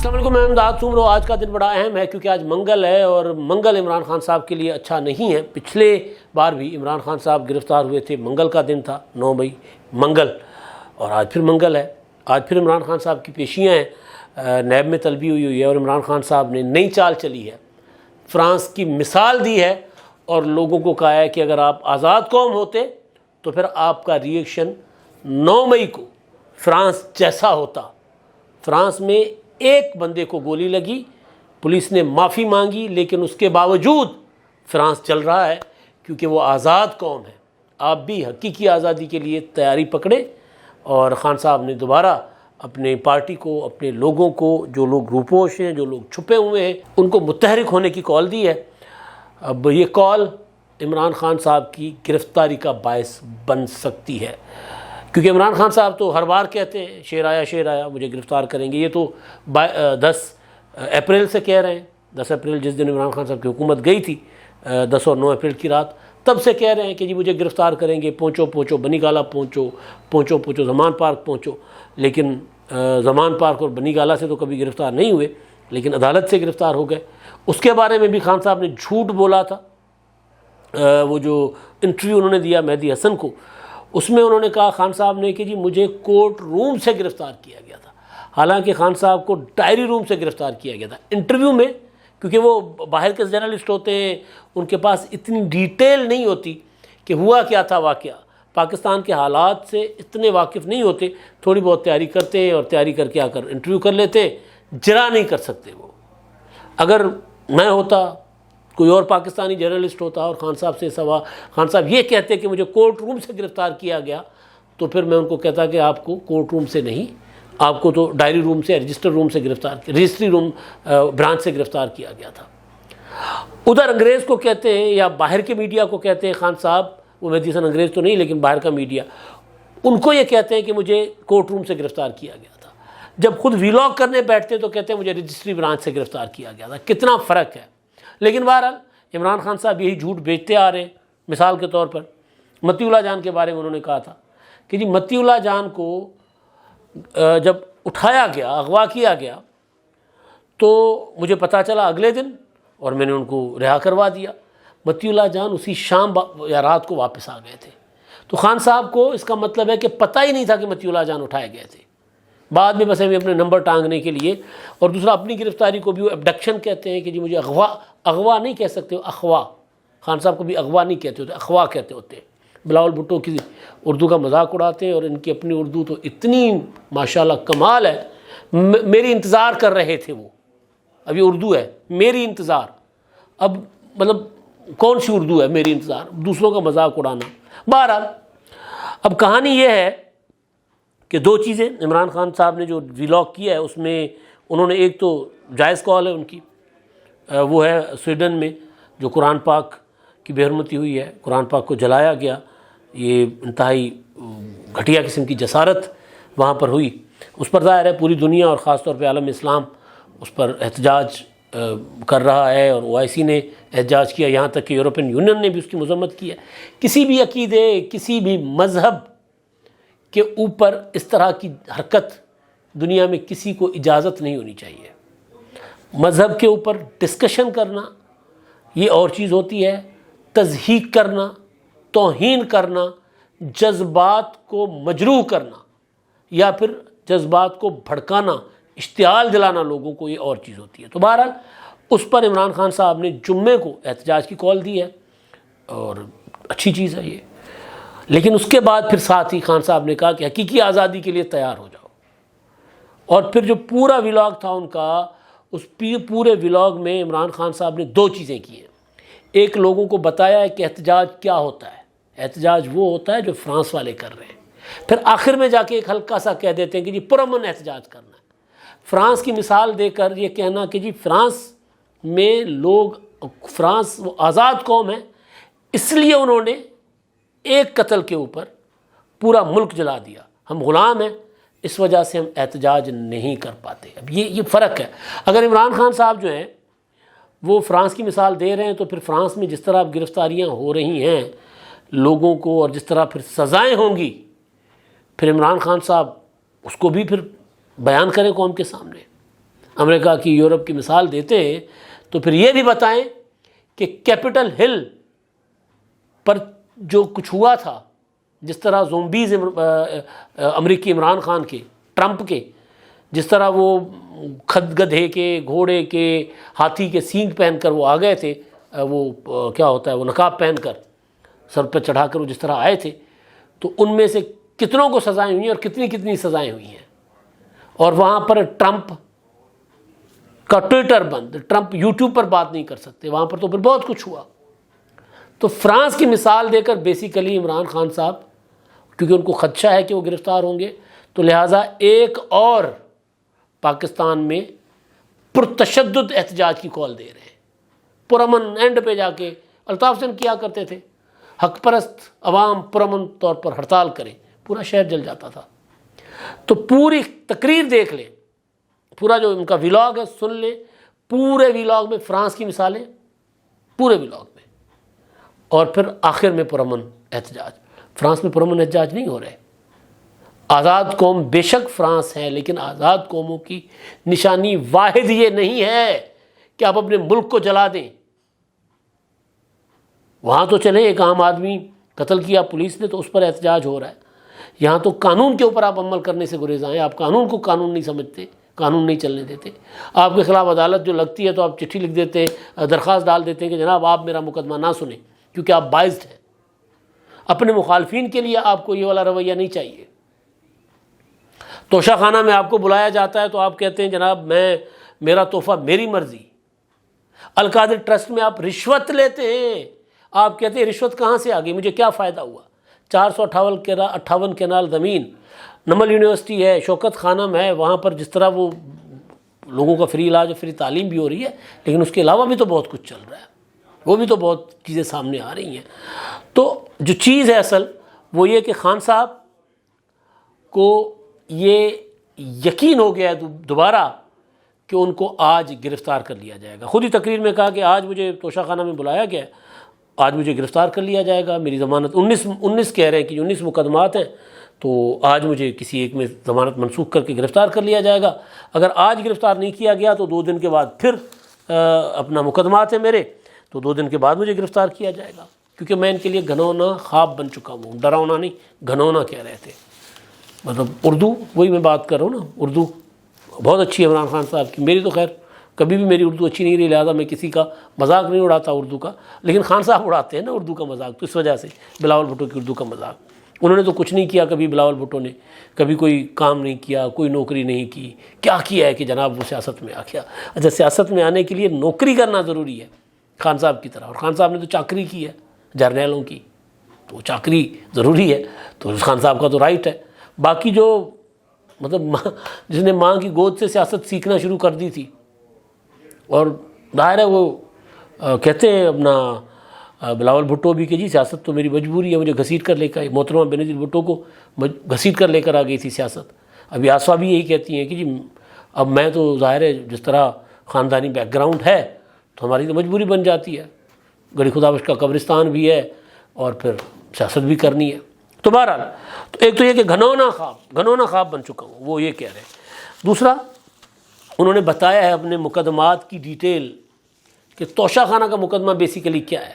السلام علیکم، میں امداد سومرو۔ آج کا دن بڑا اہم ہے کیونکہ آج منگل ہے، اور منگل عمران خان صاحب کے لیے اچھا نہیں ہے۔ پچھلے بار بھی عمران خان صاحب گرفتار ہوئے تھے، منگل کا دن تھا، 9 مئی منگل، اور آج پھر منگل ہے۔ آج پھر عمران خان صاحب کی پیشیاں ہیں، نیب میں طلبی ہوئی ہے، اور عمران خان صاحب نے نئی چال چلی ہے، فرانس کی مثال دی ہے، اور لوگوں کو کہا ہے کہ اگر آپ آزاد قوم ہوتے تو پھر آپ کا ریئیکشن 9 مئی کو فرانس جیسا ہوتا۔ فرانس میں ایک بندے کو گولی لگی، پولیس نے معافی مانگی، لیکن اس کے باوجود فرانس چل رہا ہے کیونکہ وہ آزاد قوم ہے۔ آپ بھی حقیقی آزادی کے لیے تیاری پکڑیں، اور خان صاحب نے دوبارہ اپنے پارٹی کو، اپنے لوگوں کو، جو لوگ روپوش ہیں، جو لوگ چھپے ہوئے ہیں، ان کو متحرک ہونے کی کال دی ہے۔ اب یہ کال عمران خان صاحب کی گرفتاری کا باعث بن سکتی ہے، کیونکہ عمران خان صاحب تو ہر بار کہتے ہیں شیر آیا مجھے گرفتار کریں گے۔ یہ تو 10 اپریل سے کہہ رہے ہیں، 10 اپریل جس دن عمران خان صاحب کی حکومت گئی تھی، 10 اور 9 اپریل کی رات، تب سے کہہ رہے ہیں کہ جی مجھے گرفتار کریں گے، پہنچو بنی گالہ پہنچو زمان پارک پہنچو۔ لیکن زمان پارک اور بنی گالہ سے تو کبھی گرفتار نہیں ہوئے، لیکن عدالت سے گرفتار ہو گئے۔ اس کے بارے میں بھی خان صاحب نے جھوٹ بولا تھا۔ وہ جو انٹرویو انہوں نے دیا مہدی حسن کو، اس میں انہوں نے کہا، خان صاحب نے، کہ جی مجھے کورٹ روم سے گرفتار کیا گیا تھا، حالانکہ خان صاحب کو ڈائری روم سے گرفتار کیا گیا تھا انٹرویو میں، کیونکہ وہ باہر کے جرنلسٹ ہوتے ہیں، ان کے پاس اتنی ڈیٹیل نہیں ہوتی کہ ہوا کیا تھا واقعہ، پاکستان کے حالات سے اتنے واقف نہیں ہوتے، تھوڑی بہت تیاری کرتے ہیں، اور تیاری کر کے آ کر انٹرویو کر لیتے ہیں، جرا نہیں کر سکتے وہ۔ اگر میں ہوتا، کوئی اور پاکستانی جرنلسٹ ہوتا، اور خان صاحب سے سوا خان صاحب یہ کہتے کہ مجھے کورٹ روم سے گرفتار کیا گیا، تو پھر میں ان کو کہتا کہ آپ کو کورٹ روم سے نہیں، آپ کو تو ڈائری روم سے، رجسٹر روم سے رجسٹری روم برانچ سے گرفتار کیا گیا تھا۔ ادھر انگریز کو کہتے ہیں، یا باہر کے میڈیا کو کہتے ہیں، خان صاحب، وہ مہدی حسن انگریز تو نہیں لیکن باہر کا میڈیا، ان کو یہ کہتے ہیں کہ مجھے کورٹ روم سے گرفتار کیا گیا تھا۔ جب خود ویلاگ کرنے بیٹھتے تو کہتے ہیں مجھے رجسٹری برانچ سے گرفتار کیا گیا تھا۔ کتنا فرق ہے۔ لیکن بہرحال عمران خان صاحب یہی جھوٹ بیچتے آ رہے ہیں۔ مثال کے طور پر متی اللہ جان کے بارے میں انہوں نے کہا تھا کہ جی متی اللہ جان کو جب اٹھایا گیا، اغوا کیا گیا، تو مجھے پتہ چلا اگلے دن، اور میں نے ان کو رہا کروا دیا۔ متی اللہ جان اسی شام یا رات کو واپس آ گئے تھے۔ تو خان صاحب کو اس کا مطلب ہے کہ پتہ ہی نہیں تھا کہ متی اللہ جان اٹھائے گئے تھے، بعد میں بس اپنے نمبر ٹانگنے کے لیے۔ اور دوسرا، اپنی گرفتاری کو بھی وہ ابڈکشن کہتے ہیں، کہ جی مجھے اغوا نہیں کہہ سکتے، اخوا، خان صاحب کو بھی اغوا نہیں کہتے ہوتے، اخوا کہتے ہوتے ہیں۔ بلاول بھٹو کی اردو کا مذاق اڑاتے ہیں، اور ان کی اپنی اردو تو اتنی ماشاءاللہ کمال ہے۔ میری انتظار کر رہے تھے وہ، اب یہ اردو ہے، میری انتظار، اب مطلب کون سی اردو ہے میری انتظار، دوسروں کا مذاق اڑانا۔ بہرحال اب کہانی یہ ہے کہ 2 چیزیں عمران خان صاحب نے جو ویلاگ کیا ہے، اس میں انہوں نے، ایک تو جائز کال ہے ان کی، وہ ہے سویڈن میں جو قرآن پاک کی بے حرمتی ہوئی ہے، قرآن پاک کو جلایا گیا، یہ انتہائی گھٹیا قسم کی جسارت وہاں پر ہوئی۔ اس پر ظاہر ہے پوری دنیا اور خاص طور پہ عالم اسلام اس پر احتجاج کر رہا ہے، اور OIC نے احتجاج کیا، یہاں تک کہ یورپین یونین نے بھی اس کی مذمت کی ہے۔ کسی بھی عقیدے، کسی بھی مذہب کے اوپر اس طرح کی حرکت دنیا میں کسی کو اجازت نہیں ہونی چاہیے۔ مذہب کے اوپر ڈسکشن کرنا یہ اور چیز ہوتی ہے، تضحیق کرنا، توہین کرنا، جذبات کو مجروح کرنا، یا پھر جذبات کو بھڑکانا، اشتعال دلانا لوگوں کو، یہ اور چیز ہوتی ہے۔ تو بہرحال اس پر عمران خان صاحب نے جمعے کو احتجاج کی کال دی ہے، اور اچھی چیز ہے یہ۔ لیکن اس کے بعد پھر ساتھ ہی خان صاحب نے کہا کہ حقیقی آزادی کے لیے تیار ہو جاؤ۔ اور پھر جو پورا ولاگ تھا ان کا، اس پورے ولاگ میں عمران خان صاحب نے 2 چیزیں کی ہیں۔ ایک، لوگوں کو بتایا ہے کہ احتجاج کیا ہوتا ہے۔ احتجاج وہ ہوتا ہے جو فرانس والے کر رہے ہیں۔ پھر آخر میں جا کے ایک ہلکا سا کہہ دیتے ہیں کہ جی پرامن احتجاج کرنا ہے۔ فرانس کی مثال دے کر یہ کہنا کہ جی فرانس میں لوگ، فرانس وہ آزاد قوم ہے، اس لیے انہوں نے ایک قتل کے اوپر پورا ملک جلا دیا، ہم غلام ہیں، اس وجہ سے ہم احتجاج نہیں کر پاتے۔ اب یہ فرق ہے۔ اگر عمران خان صاحب جو ہیں وہ فرانس کی مثال دے رہے ہیں، تو پھر فرانس میں جس طرح اب گرفتاریاں ہو رہی ہیں لوگوں کو، اور جس طرح پھر سزائیں ہوں گی، پھر عمران خان صاحب اس کو بھی پھر بیان کریں قوم کے سامنے۔ امریکہ کی، یورپ کی مثال دیتے ہیں تو پھر یہ بھی بتائیں کہ کیپٹل ہل پر جو کچھ ہوا تھا، جس طرح زومبیز امریکی عمران خان کے، ٹرمپ کے، جس طرح وہ گدھے کے، گھوڑے کے، ہاتھی کے سینگ پہن کر وہ آ گئے تھے، وہ کیا ہوتا ہے، وہ نقاب پہن کر سر پہ چڑھا کر وہ جس طرح آئے تھے، تو ان میں سے کتنوں کو سزائیں ہوئی ہیں اور کتنی سزائیں ہوئی ہیں. اور وہاں پر ٹرمپ کا ٹویٹر بند، ٹرمپ یوٹیوب پر بات نہیں کر سکتے، وہاں پر تو پھر بہت کچھ ہوا. تو فرانس کی مثال دے کر بیسیکلی عمران خان صاحب، کیونکہ ان کو خدشہ ہے کہ وہ گرفتار ہوں گے، تو لہٰذا ایک اور پاکستان میں پرتشدد احتجاج کی کال دے رہے ہیں. پرامن اینڈ پہ جا کے الطاف حسین کیا کرتے تھے، حق پرست عوام پرامن طور پر ہڑتال کریں، پورا شہر جل جاتا تھا. تو پوری تقریر دیکھ لیں، پورا جو ان کا ویلاگ ہے سن لیں، پورے ویلاگ میں فرانس کی مثالیں، پورے ویلاگ میں، اور پھر آخر میں پرامن احتجاج. فرانس میں پرامن احتجاج نہیں ہو رہے. آزاد قوم بے شک فرانس ہے، لیکن آزاد قوموں کی نشانی واحد یہ نہیں ہے کہ آپ اپنے ملک کو جلا دیں. وہاں تو چلیں ایک عام آدمی قتل کیا پولیس نے تو اس پر احتجاج ہو رہا ہے. یہاں تو قانون کے اوپر آپ عمل کرنے سے گریز آئیں. آپ قانون کو قانون نہیں سمجھتے، قانون نہیں چلنے دیتے. آپ کے خلاف عدالت جو لگتی ہے تو آپ چٹھی لکھ دیتے ہیں، درخواست ڈال دیتے ہیں کہ جناب آپ میرا مقدمہ نہ سنیں کیونکہ آپ باعث ہیں. اپنے مخالفین کے لیے آپ کو یہ والا رویہ نہیں چاہیے. توشہ خانہ میں آپ کو بلایا جاتا ہے تو آپ کہتے ہیں جناب میرا تحفہ میری مرضی. القادر ٹرسٹ میں آپ رشوت لیتے ہیں، آپ کہتے ہیں رشوت کہاں سے آ گئی، مجھے کیا فائدہ ہوا. 458 کنال زمین، نمل یونیورسٹی ہے، شوکت خانم ہے، وہاں پر جس طرح وہ لوگوں کا فری علاج، فری تعلیم بھی ہو رہی ہے، لیکن اس کے علاوہ بھی تو بہت کچھ چل رہا ہے، وہ بھی تو بہت چیزیں سامنے آ رہی ہیں. تو جو چیز ہے اصل وہ یہ کہ خان صاحب کو یہ یقین ہو گیا ہے دوبارہ کہ ان کو آج گرفتار کر لیا جائے گا. خود ہی تقریر میں کہا کہ آج مجھے توشہ خانہ میں بلایا گیا ہے، آج مجھے گرفتار کر لیا جائے گا. میری ضمانت 19 کہہ رہے ہیں کہ 19 مقدمات ہیں، تو آج مجھے کسی ایک میں ضمانت منسوخ کر کے گرفتار کر لیا جائے گا. اگر آج گرفتار نہیں کیا گیا تو 2 دن کے بعد پھر اپنا مقدمات ہیں میرے، تو 2 دن کے بعد مجھے گرفتار کیا جائے گا. کیونکہ میں ان کے لیے گھنونا خواب بن چکا ہوں. ڈراؤنا نہیں، گھنونا کہہ رہے تھے. مطلب اردو وہی میں بات کر رہا ہوں نا، اردو بہت اچھی ہے عمران خان صاحب کی. میری تو خیر کبھی بھی میری اردو اچھی نہیں رہی، لہٰذا میں کسی کا مذاق نہیں اڑاتا اردو کا، لیکن خان صاحب اڑاتے ہیں نا اردو کا مذاق. تو اس وجہ سے بلاول بھٹو کی اردو کا مذاق، انہوں نے تو کچھ نہیں کیا کبھی. بلاول بھٹو نے کبھی کوئی کام نہیں کیا، کوئی نوکری نہیں کی. کیا کیا ہے کہ جناب وہ سیاست میں آ گیا. اچھا، سیاست میں آنے کے لیے نوکری کرنا ضروری ہے خان صاحب کی طرح، اور خان صاحب نے تو چاکری کی ہے جرنیلوں کی، تو چاکری ضروری ہے. تو خان صاحب کا تو رائٹ ہے. باقی جو مطلب جس نے ماں کی گود سے سیاست سیکھنا شروع کر دی تھی، اور ظاہر ہے وہ کہتے ہیں اپنا بلاول بھٹو بھی کہ جی سیاست تو میری مجبوری ہے، مجھے گھسیٹ کر لے کر، محترمہ بینظیر بھٹو کو گھسیٹ کر لے کر آ گئی تھی سیاست. ابھی آسفا بھی یہی کہتی ہیں کہ جی اب میں تو ظاہر ہے جس طرح خاندانی بیک گراؤنڈ ہے تو ہماری تو مجبوری بن جاتی ہے، گڑھی خدابخش کا قبرستان بھی ہے اور پھر سیاست بھی کرنی ہے. تو بہرحال تو ایک تو یہ کہ گھنونا خواب بن چکا ہوں، وہ یہ کہہ رہے ہیں. دوسرا انہوں نے بتایا ہے اپنے مقدمات کی ڈیٹیل کہ توشہ خانہ کا مقدمہ بیسیکلی کیا ہے.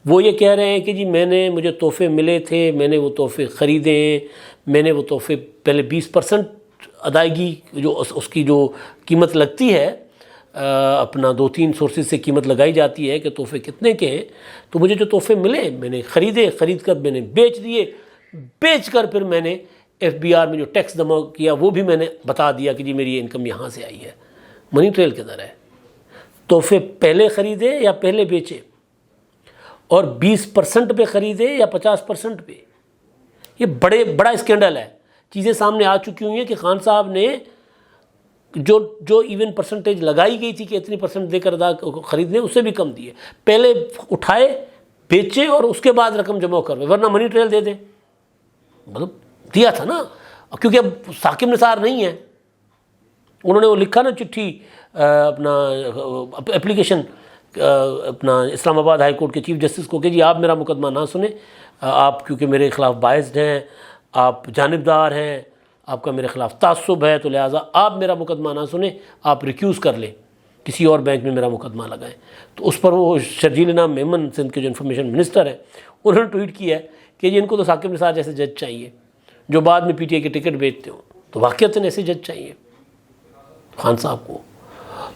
وہ یہ کہہ رہے ہیں کہ جی مجھے تحفے ملے تھے، میں نے وہ تحفے خریدے ہیں، میں نے وہ تحفے پہلے 20% ادائیگی جو اس کی جو قیمت لگتی ہے، اپنا 2-3 سورسز سے قیمت لگائی جاتی ہے کہ تحفے کتنے کے ہیں. تو مجھے جو تحفے ملے میں نے خریدے، خرید کر میں نے بیچ دیے، بیچ کر پھر میں نے FBR میں جو ٹیکس جمع کیا وہ بھی میں نے بتا دیا کہ جی میری یہ انکم یہاں سے آئی ہے. منی ٹریل کے ذرا ہے. تحفے پہلے خریدے یا پہلے بیچے، اور 20% پہ خریدے یا 50% پہ. یہ بڑا اسکینڈل ہے. چیزیں سامنے آ چکی ہوئی ہیں کہ خان صاحب نے جو ایون پرسنٹیج لگائی گئی تھی کہ اتنی % دے کر خریدنے، اس سے بھی کم دیے. پہلے اٹھائے، بیچے اور اس کے بعد رقم جمع کروے، ورنہ منی ٹریل دے دیں. مطلب دیا تھا نا، کیونکہ اب ثاقب نثار نہیں ہے. انہوں نے وہ لکھا نا چٹھی، اپنا اپلیکیشن اپنا اسلام آباد ہائی کورٹ کے چیف جسٹس کو کہ جی آپ میرا مقدمہ نہ سنیں، آپ کیونکہ میرے خلاف باعث ہیں، آپ جانبدار ہیں، آپ کا میرے خلاف تعصب ہے، تو لہٰذا آپ میرا مقدمہ نہ سنیں، آپ ریکیوز کر لیں، کسی اور بینک میں میرا مقدمہ لگائیں۔ تو اس پر وہ شرجیل انعام میمن سندھ کے جو انفارمیشن منسٹر ہیں انہوں نے ٹویٹ کیا ہے کہ جی ان کو تو ثاقب نثار جیسے جج چاہیے جو بعد میں پی ٹی آئی کے ٹکٹ بیچتے ہوں، تو واقعتاً ایسے جج چاہیے خان صاحب کو۔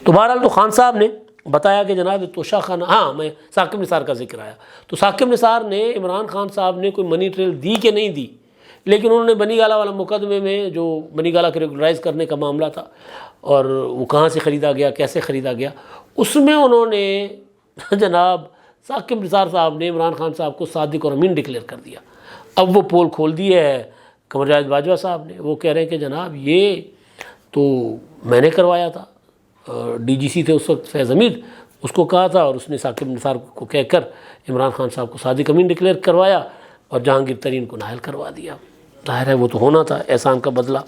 تو بہرحال تو خان صاحب نے بتایا کہ جناب توشہ خانہ، ہاں میں ثاقب نثار کا ذکر آیا تو ثاقب نثار نے عمران خان صاحب نے کوئی منی ٹریل دی کہ نہیں دی، لیکن انہوں نے بنی گالہ والا مقدمے میں جو بنی گالہ کے ریگولرائز کرنے کا معاملہ تھا اور وہ کہاں سے خریدا گیا، کیسے خریدا گیا، اس میں انہوں نے جناب ثاقب نثار صاحب نے عمران خان صاحب کو صادق اور امین ڈکلیئر کر دیا۔ اب وہ پول کھول دی ہے قمر جاوید باجوہ صاحب نے، وہ کہہ رہے ہیں کہ جناب یہ تو میں نے کروایا تھا، ڈی جی سی تھے اس وقت فیض حمید، اس کو کہا تھا اور اس نے ثاقب نثار کو کہہ کر عمران خان صاحب کو صادق امین ڈکلیئر کروایا اور جہانگیر ترین کو نااہل کروا دیا۔ ظاہر ہے وہ تو ہونا تھا، احسان کا بدلہ۔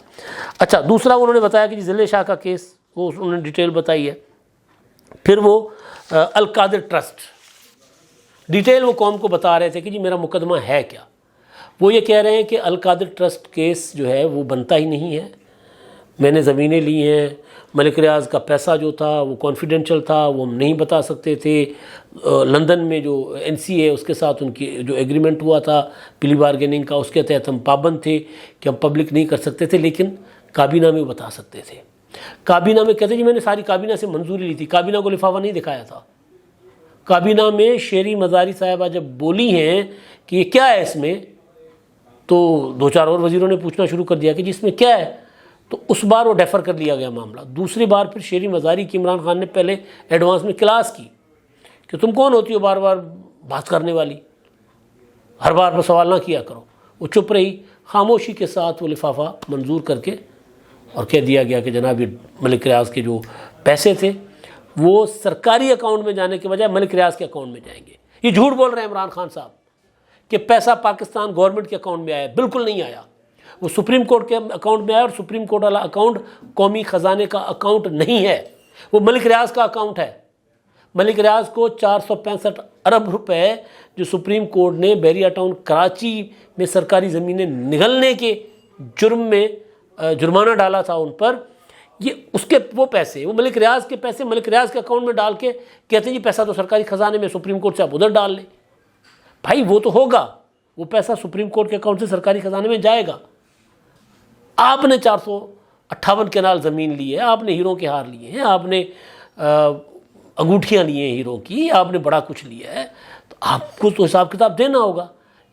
اچھا دوسرا انہوں نے بتایا کہ ضلع شاہ کا کیس، وہ انہوں نے ڈیٹیل بتائی ہے۔ پھر وہ القادر ٹرسٹ، ڈیٹیل وہ قوم کو بتا رہے تھے کہ جی میرا مقدمہ ہے کیا۔ وہ یہ کہہ رہے ہیں کہ القادر ٹرسٹ کیس جو ہے وہ بنتا ہی نہیں ہے، میں نے زمینیں لی ہیں، ملک ریاض کا پیسہ جو تھا وہ کانفیڈینشیل تھا، وہ ہم نہیں بتا سکتے تھے، لندن میں جو این سی ہے اس کے ساتھ ان کی جو ایگریمنٹ ہوا تھا پلی بارگیننگ کا، اس کے تحت ہم پابند تھے کہ ہم پبلک نہیں کر سکتے تھے، لیکن کابینہ میں وہ بتا سکتے تھے۔ کابینہ میں کہتے جی میں نے ساری کابینہ سے منظوری لی تھی، کابینہ کو لفافہ نہیں دکھایا تھا۔ کابینہ میں شیری مزاری صاحبہ جب بولی ہیں کہ یہ کیا ہے اس میں، تو دو چار اور وزیروں نے پوچھنا شروع کر دیا کہ جی اس میں کیا ہے، تو اس بار وہ ڈیفر کر لیا گیا معاملہ۔ دوسری بار پھر شیری مزاری کی عمران خان نے پہلے ایڈوانس میں کلاس کی کہ تم کون ہوتی ہو بار بار بات کرنے والی، ہر بار پر سوال نہ کیا کرو۔ وہ چپ رہی، خاموشی کے ساتھ وہ لفافہ منظور کر کے اور کہہ دیا گیا کہ جناب یہ ملک ریاض کے جو پیسے تھے وہ سرکاری اکاؤنٹ میں جانے کے بجائے ملک ریاض کے اکاؤنٹ میں جائیں گے۔ یہ جھوٹ بول رہے ہیں عمران خان صاحب کہ پیسہ پاکستان گورنمنٹ کے اکاؤنٹ میں آیا، بالکل نہیں آیا، وہ سپریم کورٹ کے اکاؤنٹ میں آیا، اور سپریم کورٹ والا اکاؤنٹ قومی خزانے کا اکاؤنٹ نہیں ہے، وہ ملک ریاض کا اکاؤنٹ ہے۔ ملک ریاض کو 465 ارب روپے جو سپریم کورٹ نے بیریا ٹاؤن کراچی میں سرکاری زمینیں نگلنے کے جرم میں جرمانہ ڈالا تھا ان پر، یہ اس کے وہ پیسے، وہ ملک ریاض کے پیسے ملک ریاض کے اکاؤنٹ میں ڈال کے کہتے ہیں جی پیسہ تو سرکاری خزانے میں، سپریم کورٹ سے آپ ادھر ڈال لیں۔ بھائی وہ تو ہوگا، وہ پیسہ سپریم کورٹ کے اکاؤنٹ سے سرکاری خزانے میں جائے گا۔ آپ نے 458 کنال زمین لی ہے، آپ نے ہیروں کے ہار لیے ہیں، آپ نے انگوٹھیاں لی ہیں ہیروں کی، آپ نے بڑا کچھ لیا ہے، تو آپ کو تو حساب کتاب دینا ہوگا۔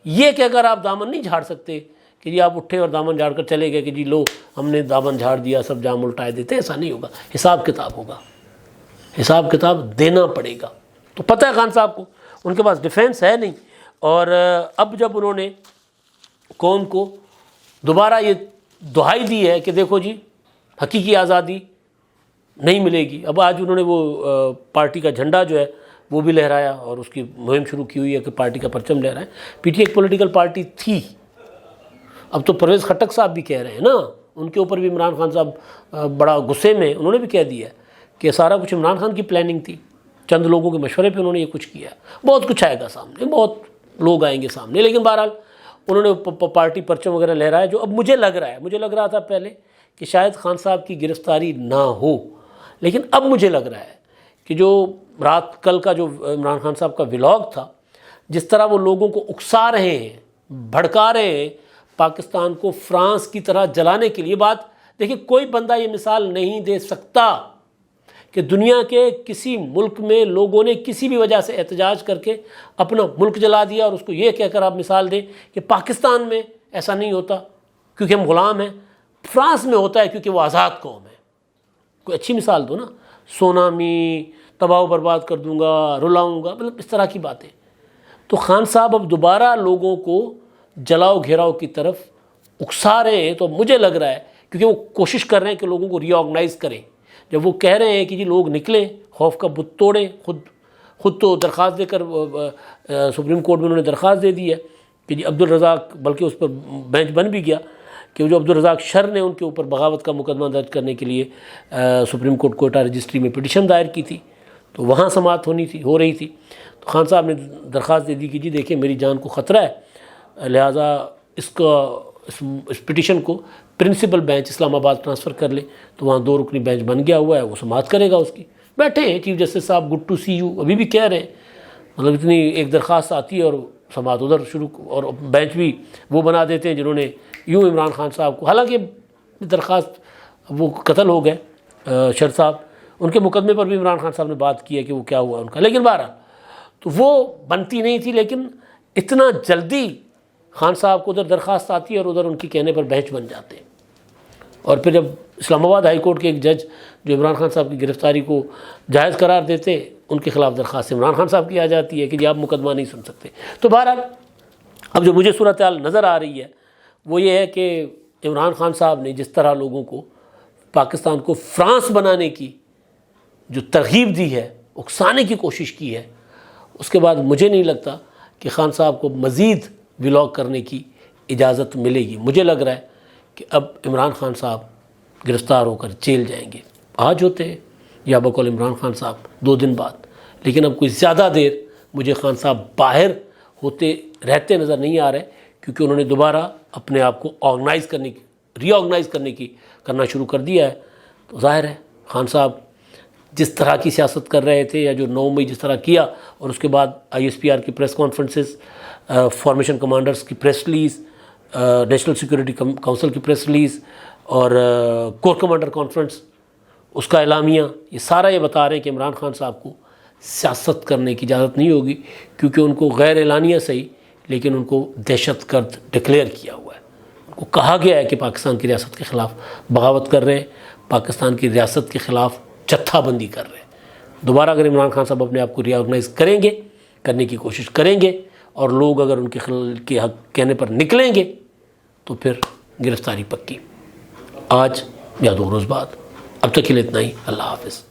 یہ کہ اگر آپ دامن نہیں جھاڑ سکتے کہ جی آپ اٹھے اور دامن جھاڑ کر چلے گئے کہ جی لو ہم نے دامن جھاڑ دیا سب جام الٹائے دیتے، ایسا نہیں ہوگا، حساب کتاب ہوگا، حساب کتاب دینا پڑے گا۔ تو پتہ ہے خان صاحب کو ان کے پاس ڈیفینس ہے نہیں، اور اب جب انہوں نے قوم کو دوبارہ یہ دہائی دی ہے کہ دیکھو جی حقیقی آزادی نہیں ملے گی، اب آج انہوں نے وہ پارٹی کا جھنڈا جو ہے وہ بھی لہرایا اور اس کی مہم شروع کی ہوئی ہے کہ پارٹی کا پرچم لہرائیں۔ پی ٹی ایک پولیٹیکل پارٹی تھی، اب تو پرویز خٹک صاحب بھی کہہ رہے ہیں نا، ان کے اوپر بھی عمران خان صاحب بڑا غصے میں، انہوں نے بھی کہہ دیا کہ سارا کچھ عمران خان کی پلاننگ تھی، چند لوگوں کے مشورے پہ انہوں نے یہ کچھ کیا۔ بہت کچھ آئے گا سامنے، بہت لوگ آئیں گے سامنے، لیکن بہرحال انہوں نے پارٹی پرچم وغیرہ لہرایا، جو اب مجھے لگ رہا تھا پہلے کہ شاید خان صاحب کی گرفتاری نہ ہو، لیکن اب مجھے لگ رہا ہے کہ جو رات کل کا جو عمران خان صاحب کا ولاگ تھا، جس طرح وہ لوگوں کو اکسا رہے ہیں، بھڑکا رہے ہیں پاکستان کو فرانس کی طرح جلانے کے لیے، بات دیکھیں کوئی بندہ یہ مثال نہیں دے سکتا کہ دنیا کے کسی ملک میں لوگوں نے کسی بھی وجہ سے احتجاج کر کے اپنا ملک جلا دیا اور اس کو یہ کہہ کر آپ مثال دیں کہ پاکستان میں ایسا نہیں ہوتا کیونکہ ہم غلام ہیں، فرانس میں ہوتا ہے کیونکہ وہ آزاد قوم ہے۔ کوئی اچھی مثال دو نا، سونامی، تباہ و برباد کر دوں گا، رلاؤں گا، مطلب اس طرح کی باتیں۔ تو خان صاحب اب دوبارہ لوگوں کو جلاؤ گھیراؤ کی طرف اکسا رہے ہیں، تو مجھے لگ رہا ہے کیونکہ وہ کوشش کر رہے ہیں کہ لوگوں کو ری آرگنائز کریں۔ جب وہ کہہ رہے ہیں کہ جی لوگ نکلیں، خوف کا بت توڑیں، خود تو درخواست دے کر سپریم کورٹ میں انہوں نے درخواست دے دی ہے کہ جی عبدالرزاق، بلکہ اس پر بینچ بن بھی گیا کہ جو عبدالرزاق شر نے ان کے اوپر بغاوت کا مقدمہ درج کرنے کے لیے سپریم کورٹ کوئٹہ رجسٹری میں پٹیشن دائر کی تھی، تو وہاں سماعت ہو رہی تھی، تو خان صاحب نے درخواست دے دی کہ جی دیکھیں میری جان کو خطرہ ہے، لہٰذا اس کا اس پٹیشن کو پرنسپل بینچ اسلام آباد ٹرانسفر کر لیں تو وہاں 2 رکنی بینچ بن گیا ہوا ہے، وہ سماعت کرے گا اس کی. بیٹھے ہیں چیف جسٹس صاحب، گڈ ٹو سی یو، ابھی بھی کہہ رہے ہیں. مطلب اتنی ایک درخواست آتی ہے اور سماعت ادھر شروع، اور بینچ بھی وہ بنا دیتے ہیں جنہوں نے یوں عمران خان صاحب کو، حالانکہ درخواست وہ قتل ہو گئے شر صاحب، ان کے مقدمے پر بھی عمران خان صاحب نے بات کی ہے کہ وہ کیا ہوا ان کا، لیکن بہرحال تو وہ بنتی نہیں تھی. لیکن اتنا جلدی خان صاحب کو ادھر درخواست آتی ہے اور ادھر ان کے کہنے پر بینچ بن جاتے ہیں. اور پھر جب اسلام آباد ہائی کورٹ کے ایک جج جو عمران خان صاحب کی گرفتاری کو جائز قرار دیتے، ان کے خلاف درخواست عمران خان صاحب کی آ جاتی ہے کہ جی آپ مقدمہ نہیں سن سکتے. تو بہرحال اب جو مجھے صورتحال نظر آ رہی ہے وہ یہ ہے کہ عمران خان صاحب نے جس طرح لوگوں کو پاکستان کو فرانس بنانے کی جو ترغیب دی ہے، اکسانے کی کوشش کی ہے، اس کے بعد مجھے نہیں لگتا کہ خان صاحب کو مزید ولاگ کرنے کی اجازت ملے گی. مجھے لگ رہا ہے کہ اب عمران خان صاحب گرفتار ہو کر جیل جائیں گے. آج ہوتے ہیں یا بقول عمران خان صاحب 2 دن بعد، لیکن اب کوئی زیادہ دیر مجھے خان صاحب باہر ہوتے رہتے نظر نہیں آ رہے، کیونکہ انہوں نے دوبارہ اپنے آپ کو آرگنائز کرنے کی، ری آرگنائز کرنا شروع کر دیا ہے. تو ظاہر ہے خان صاحب جس طرح کی سیاست کر رہے تھے، یا جو 9 مئی جس طرح کیا، اور اس کے بعد ISPR کی پریس کانفرنسز، فارمیشن کمانڈرز کی press release, national security council کی پریس ریلیز، اور کور کمانڈر کانفرنس اس کا اعلامیہ، یہ سارا یہ بتا رہے ہیں کہ عمران خان صاحب کو سیاست کرنے کی اجازت نہیں ہوگی، کیونکہ ان کو غیر اعلانیہ صحیح لیکن ان کو دہشت گرد ڈکلیئر کیا ہوا ہے. ان کو کہا گیا ہے کہ پاکستان کی ریاست کے خلاف بغاوت کر رہے ہیں، پاکستان کی ریاست کے خلاف جتھا بندی کر رہے ہیں. دوبارہ اگر عمران خان صاحب اپنے آپ کو ری آرگنائز کریں گے، کرنے کی کوشش کریں گے، اور لوگ اگر ان کے حق کہنے پر نکلیں گے تو پھر گرفتاری پکی. آج یا 2 روز بعد. اب تک کے لیے اتنا ہی. اللہ حافظ.